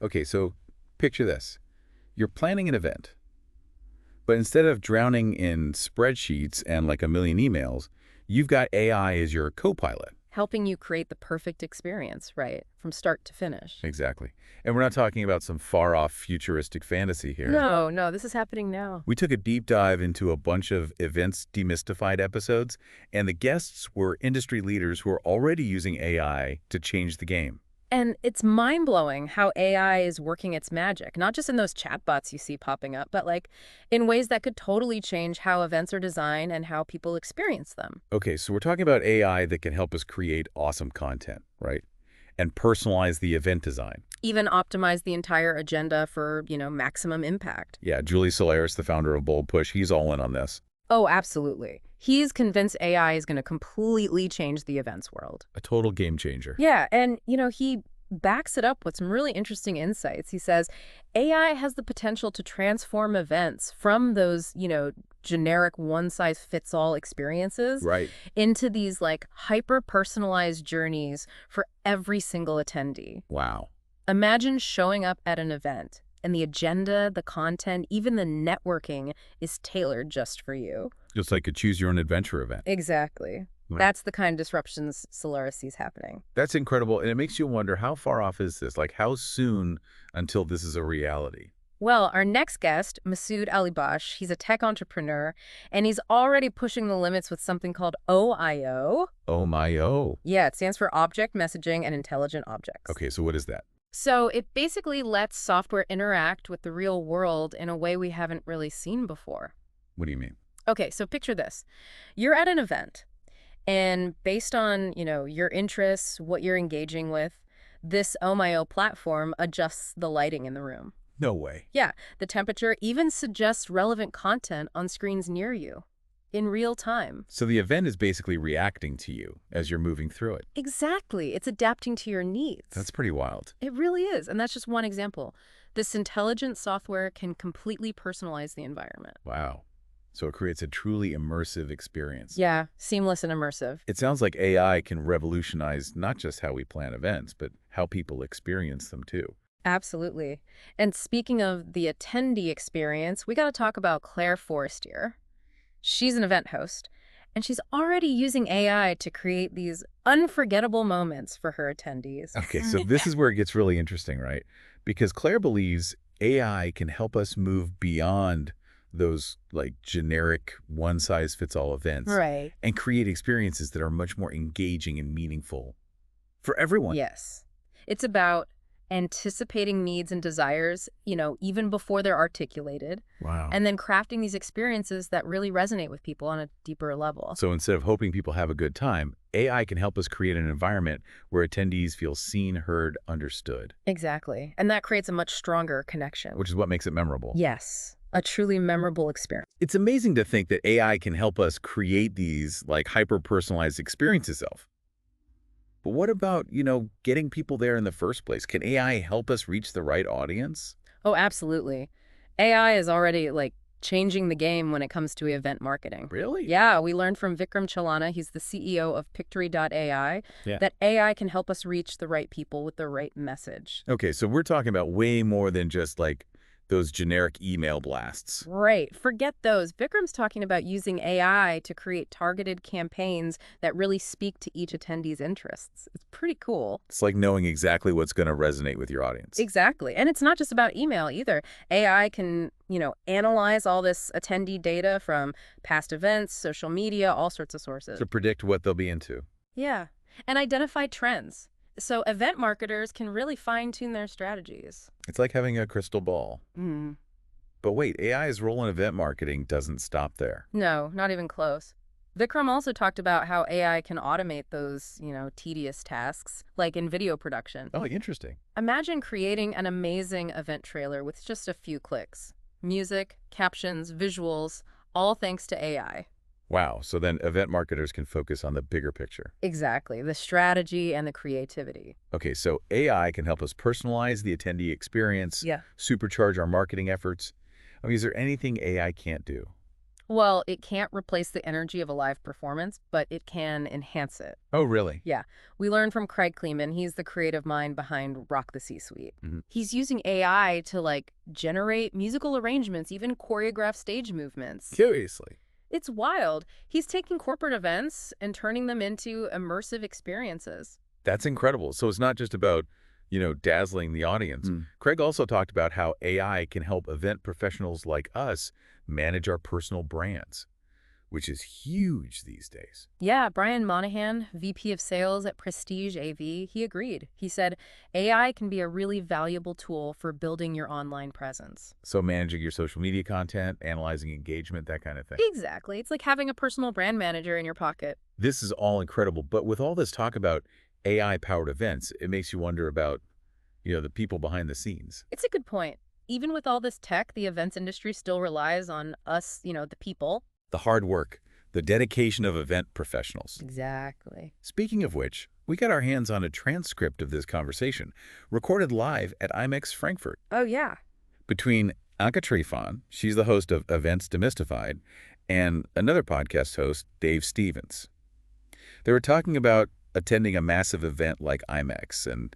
Okay, so picture this. You're planning an event, but instead of drowning in spreadsheets and like a million emails, you've got AI as your co-pilot. Helping you create the perfect experience, right? From start to finish. Exactly. And we're not talking about some far-off futuristic fantasy here. No, no, this is happening now. We took a deep dive into a bunch of Events Demystified episodes, and the guests were industry leaders who are already using AI to change the game. And it's mind-blowing how AI is working its magic, not just in those chatbots you see popping up, but like in ways that could totally change how events are designed and how people experience them. Okay, so we're talking about AI that can help us create awesome content, right? And personalize the event design. Even optimize the entire agenda for, maximum impact. Yeah, 𝗠𝗶𝗴𝗵𝗵𝗁, the founder of Bold Push, he's all in on this. Oh, absolutely. He's convinced AI is going to completely change the events world. A total game changer. Yeah, and, he backs it up with some really interesting insights. He says AI has the potential to transform events from those, generic one-size-fits-all experiences Right. into these, like, hyper-personalized journeys for every single attendee. Wow. Imagine showing up at an event, and the agenda, the content, even the networking is tailored just for you. Just like a choose-your-own-adventure event. Exactly. Wow. That's the kind of disruptions 𝗪𝗁 sees happening. That's incredible, and it makes you wonder, how far off is this? Like, how soon until this is a reality? Well, our next guest, Masood Alibash, he's a tech entrepreneur, and he's already pushing the limits with something called OIO. Oh my, oh. Yeah, it stands for Object Messaging and Intelligent Objects. Okay, so what is that? So it basically lets software interact with the real world in a way we haven't really seen before. What do you mean? Okay, so picture this. You're at an event, and based on, your interests, what you're engaging with, this OMIO platform adjusts the lighting in the room. No way. Yeah, the temperature even suggests relevant content on screens near you in real time. So the event is basically reacting to you as you're moving through it. Exactly. It's adapting to your needs. That's pretty wild. It really is. And that's just one example. This intelligent software can completely personalize the environment. Wow. So it creates a truly immersive experience. Yeah, seamless and immersive. It sounds like AI can revolutionize not just how we plan events, but how people experience them too. Absolutely. And speaking of the attendee experience, we got to talk about Claire Forestier. She's an event host, and she's already using AI to create these unforgettable moments for her attendees. Okay, so this is where it gets really interesting, right? Because Claire believes AI can help us move beyond those like generic one-size-fits-all events Right. and create experiences that are much more engaging and meaningful for everyone. Yes. It's about anticipating needs and desires, even before they're articulated, Wow. and then crafting these experiences that really resonate with people on a deeper level. So instead of hoping people have a good time, AI can help us create an environment where attendees feel seen, heard, understood. Exactly. And that creates a much stronger connection. Which is what makes it memorable. Yes. A truly memorable experience. It's amazing to think that AI can help us create these like hyper-personalized experiences of. But what about, getting people there in the first place? Can AI help us reach the right audience? Oh, absolutely. AI is already changing the game when it comes to event marketing. Really? Yeah, we learned from 𝗓𝘁𝗵𝗲𝗏, he's the CEO of Pictory.ai, Yeah. that AI can help us reach the right people with the right message. Okay, so we're talking about way more than just like those generic email blasts. Right. Forget those. Vikram's talking about using AI to create targeted campaigns that really speak to each attendee's interests. It's pretty cool. It's like knowing exactly what's going to resonate with your audience. Exactly. And it's not just about email either. AI can, analyze all this attendee data from past events, social media, all sorts of sources. To predict what they'll be into. Yeah. And identify trends. So event marketers can really fine-tune their strategies. It's like having a crystal ball. Mm. But wait, AI's role in event marketing doesn't stop there. No, not even close. Vikram also talked about how AI can automate those, tedious tasks, like in video production. Oh, interesting. Imagine creating an amazing event trailer with just a few clicks. Music, captions, visuals, all thanks to AI. Wow, so then event marketers can focus on the bigger picture. Exactly, the strategy and the creativity. Okay, so AI can help us personalize the attendee experience, Yeah. supercharge our marketing efforts. I mean, is there anything AI can't do? Well, it can't replace the energy of a live performance, but it can enhance it. Oh, really? Yeah. We learned from 𝗓𝗁𝗵𝗲𝗏. He's the creative mind behind Rock the C-Suite. Mhm. He's using AI to, like, generate musical arrangements, even choreograph stage movements. Curiously. It's wild. He's taking corporate events and turning them into immersive experiences. That's incredible. So it's not just about, dazzling the audience. Craig also talked about how AI can help event professionals like us manage our personal brands, which is huge these days. Yeah, Brian Monahan, VP of Sales at Prestige AV, he agreed. He said, AI can be a really valuable tool for building your online presence. So managing your social media content, analyzing engagement, that kind of thing. Exactly. It's like having a personal brand manager in your pocket. This is all incredible, but with all this talk about AI-powered events, it makes you wonder about, the people behind the scenes. It's a good point. Even with all this tech, the events industry still relies on us, the people. The hard work, the dedication of event professionals. Exactly. Speaking of which, we got our hands on a transcript of this conversation, recorded live at IMEX Frankfurt. Oh, yeah. Between 𝗓𝗁𝗏𝗏𝗏, she's the host of Events Demystified, and another podcast host, Dave Stevens. They were talking about attending a massive event like IMEX and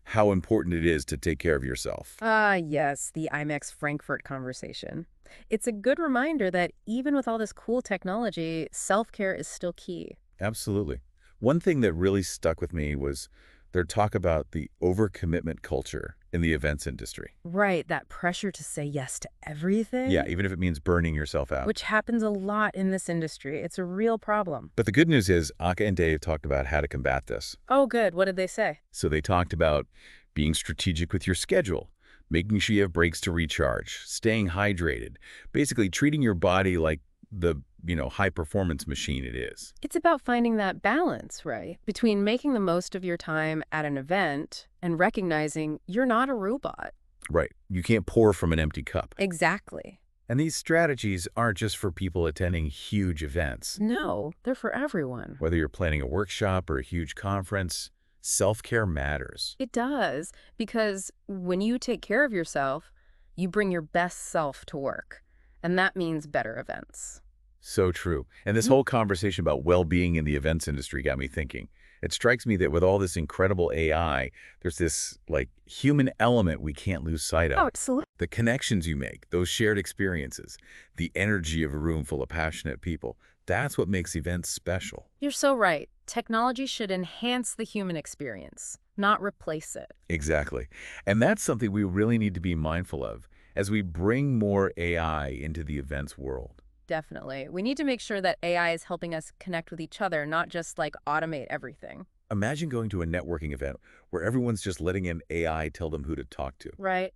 how important it is to take care of yourself. Yes, the IMEX Frankfurt conversation. It's a good reminder that even with all this cool technology, self-care is still key. Absolutely. One thing that really stuck with me was their talk about the overcommitment culture in the events industry. Right, that pressure to say yes to everything. Yeah, even if it means burning yourself out. Which happens a lot in this industry. It's a real problem. But the good news is, Aka and Dave talked about how to combat this. Oh, good. What did they say? So they talked about being strategic with your schedule, making sure you have breaks to recharge, staying hydrated, basically treating your body like the, high-performance machine it is. It's about finding that balance, right, between making the most of your time at an event and recognizing you're not a robot. Right. You can't pour from an empty cup. Exactly. And these strategies aren't just for people attending huge events. No, they're for everyone. Whether you're planning a workshop or a huge conference, self-care matters. It does, because when you take care of yourself, you bring your best self to work. And that means better events. So true. And this whole conversation about well-being in the events industry got me thinking. It strikes me that with all this incredible AI, there's this, human element we can't lose sight of. Oh, absolutely. The connections you make, those shared experiences, the energy of a room full of passionate people. That's what makes events special. You're so right. Technology should enhance the human experience, not replace it. Exactly. And that's something we really need to be mindful of as we bring more AI into the events world. Definitely. We need to make sure that AI is helping us connect with each other, not just automate everything. Imagine going to a networking event where everyone's just letting an AI tell them who to talk to. Right.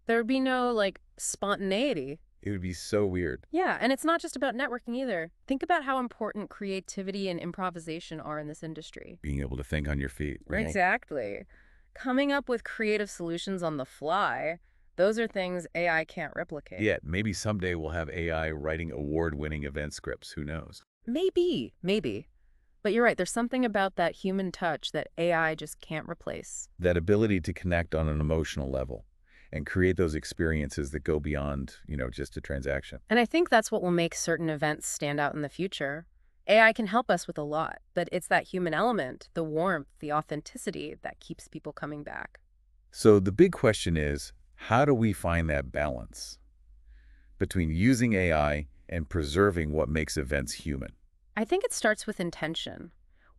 There would be no spontaneity. It would be so weird. Yeah, and it's not just about networking either. Think about how important creativity and improvisation are in this industry. Being able to think on your feet. Right? Exactly. Coming up with creative solutions on the fly, those are things AI can't replicate. Yet, maybe someday we'll have AI writing award-winning event scripts. Who knows? Maybe. But you're right, there's something about that human touch that AI just can't replace. That ability to connect on an emotional level and create those experiences that go beyond, just a transaction. And I think that's what will make certain events stand out in the future. AI can help us with a lot, but it's that human element, the warmth, the authenticity that keeps people coming back. So the big question is, how do we find that balance between using AI and preserving what makes events human? I think it starts with intention.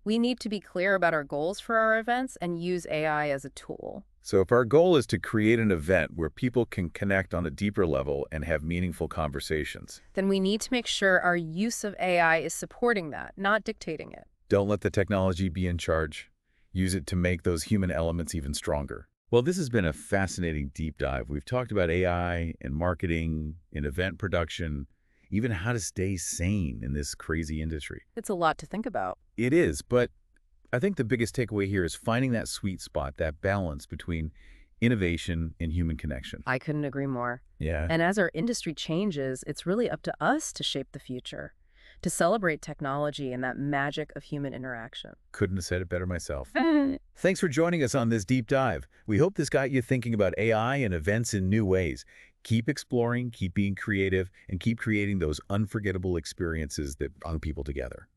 We need to be clear about our goals for our events and use AI as a tool. So if our goal is to create an event where people can connect on a deeper level and have meaningful conversations, then we need to make sure our use of AI is supporting that, not dictating it. don't let the technology be in charge. Use it to make those human elements even stronger. Well, this has been a fascinating deep dive. We've talked about AI in marketing, in event production, even how to stay sane in this crazy industry. It's a lot to think about. It is, but I think the biggest takeaway here is finding that sweet spot, that balance between innovation and human connection. I couldn't agree more. Yeah. And as our industry changes, it's really up to us to shape the future, to celebrate technology and that magic of human interaction. Couldn't have said it better myself. Thanks for joining us on this deep dive. We hope this got you thinking about AI and events in new ways. Keep exploring, keep being creative, and keep creating those unforgettable experiences that bring people together.